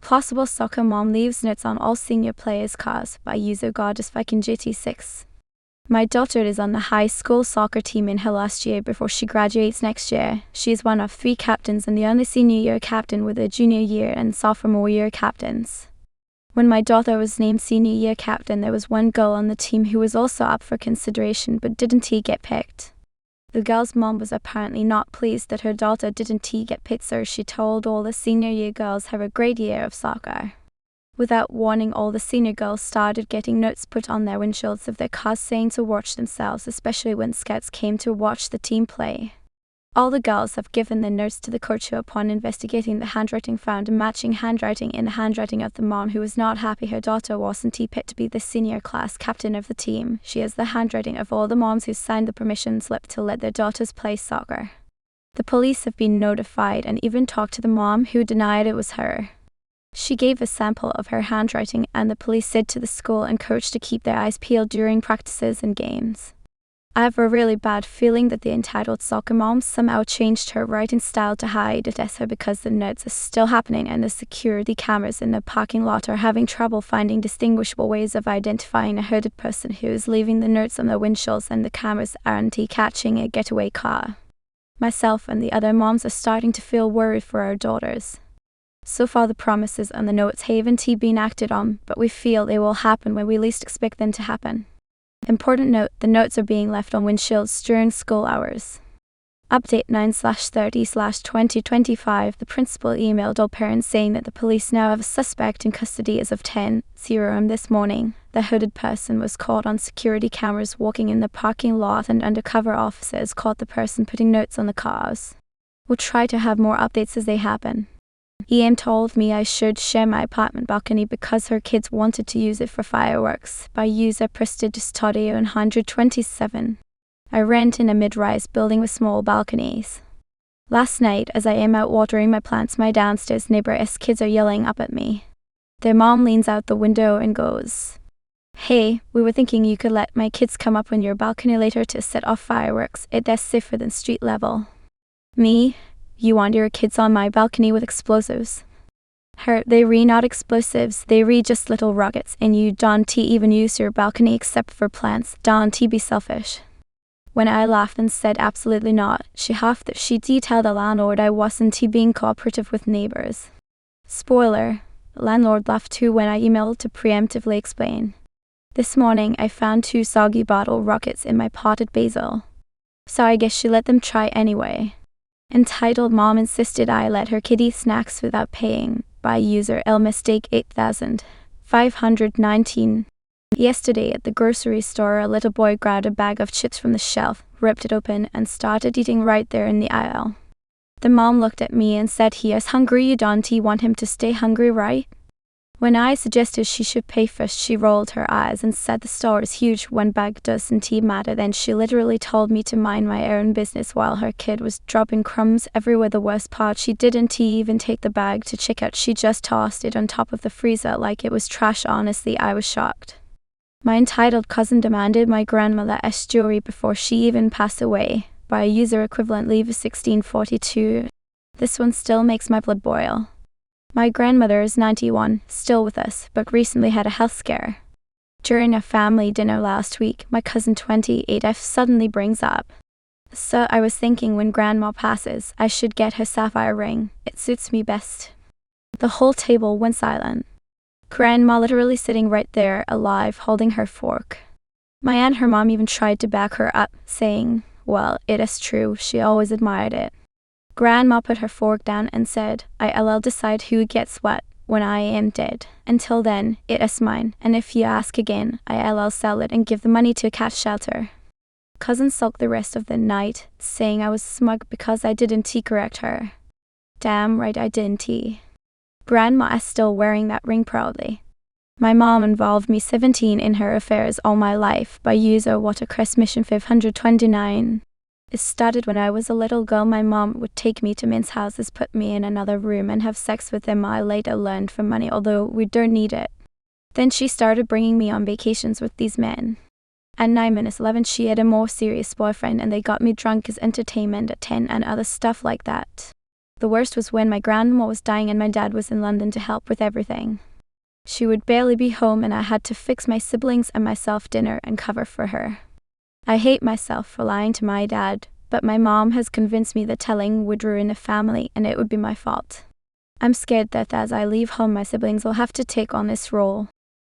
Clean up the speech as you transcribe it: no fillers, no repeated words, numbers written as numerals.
Plausible soccer mom leaves notes on all senior players' cars by user GoddessFuckingGT6. My daughter is on the high school soccer team in her last year before she graduates next year. She is one of 3 captains and the only senior year captain with a junior year and sophomore year captains. When my daughter was named senior year captain, there was one girl on the team who was also up for consideration but didn't get picked. The girl's mom was apparently not pleased that her daughter didn't get picked, so she told all the senior year girls have a great year of soccer. Without warning, all the senior girls started getting notes put on their windshields of their cars saying to watch themselves, especially when scouts came to watch the team play. All the girls have given their notes to the coach, who upon investigating the handwriting found a matching handwriting in the handwriting of the mom, who was not happy her daughter wasn't picked to be the senior class captain of the team. She has the handwriting of all the moms who signed the permission slip to let their daughters play soccer. The police have been notified and even talked to the mom, who denied it was her. She gave a sample of her handwriting, and the police said to the school and coach to keep their eyes peeled during practices and games. I have a really bad feeling that the entitled soccer mom somehow changed her writing style to hide it as her, because the notes are still happening and the security cameras in the parking lot are having trouble finding distinguishable ways of identifying a hooded person who is leaving the notes on the windshields, and the cameras aren't catching a getaway car. Myself and the other moms are starting to feel worried for our daughters. So far the promises on the notes haven't been acted on, but we feel they will happen when we least expect them to happen. Important note, the notes are being left on windshields during school hours. Update 9/30/2025. The principal emailed all parents saying that the police now have a suspect in custody as of 10:00 am this morning. The hooded person was caught on security cameras walking in the parking lot, and undercover officers caught the person putting notes on the cars. We'll try to have more updates as they happen. EM told me I should share my apartment balcony because her kids wanted to use it for fireworks, by user Prestige Studio 127. I rent in a mid-rise building with small balconies. Last night, as I am out watering my plants, my downstairs neighbor's kids are yelling up at me. Their mom leans out the window and goes, "Hey, we were thinking you could let my kids come up on your balcony later to set off fireworks. It's safer than street level." Me? You want your kids on my balcony with explosives? They not explosives, they just little rockets, and you don't even use your balcony except for plants. Don't be selfish. When I laughed and said absolutely not, she huffed that she detailed the landlord I wasn't being cooperative with neighbors. Spoiler, the landlord laughed too when I emailed to preemptively explain. This morning I found 2 soggy bottle rockets in my potted basil. So I guess she let them try anyway. Entitled mom insisted I let her kid eat snacks without paying, by user lmistake 8519. Yesterday at the grocery store, a little boy grabbed a bag of chips from the shelf, ripped it open, and started eating right there in the aisle. The mom looked at me and said, "He is hungry, you don't want him to stay hungry, right?" When I suggested she should pay first, she rolled her eyes and said the store is huge, one bag doesn't matter. Then she literally told me to mind my own business while her kid was dropping crumbs everywhere. The worst part, she didn't even take the bag to check out, she just tossed it on top of the freezer like it was trash. Honestly, I was shocked. My entitled cousin demanded my grandmother's jewelry before she even passed away, by user equivalent leave 1642. This one still makes my blood boil. My grandmother is 91, still with us, but recently had a health scare. During a family dinner last week, my cousin 28F suddenly brings up, "So I was thinking when grandma passes, I should get her sapphire ring. It suits me best." The whole table went silent. Grandma literally sitting right there, alive, holding her fork. My aunt, her mom, even tried to back her up, saying, "Well, it is true, she always admired it." Grandma put her fork down and said, "I'll decide who gets what when I am dead. Until then, it is mine, and if you ask again, I'll sell it and give the money to a cat shelter." Cousin sulked the rest of the night, saying I was smug because I didn't correct her. Damn right I didn't. Grandma is still wearing that ring proudly. My mom involved me 17 in her affairs all my life, by user Watercress Mission 529. It started when I was a little girl. My mom would take me to men's houses, put me in another room, and have sex with them. I later learned for money, although we don't need it. Then she started bringing me on vacations with these men. At 9-11 she had a more serious boyfriend, and they got me drunk as entertainment at 10 and other stuff like that. The worst was when my grandma was dying and my dad was in London to help with everything. She would barely be home and I had to fix my siblings and myself dinner and cover for her. I hate myself for lying to my dad, but my mom has convinced me that telling would ruin a family and it would be my fault. I'm scared that as I leave home my siblings will have to take on this role.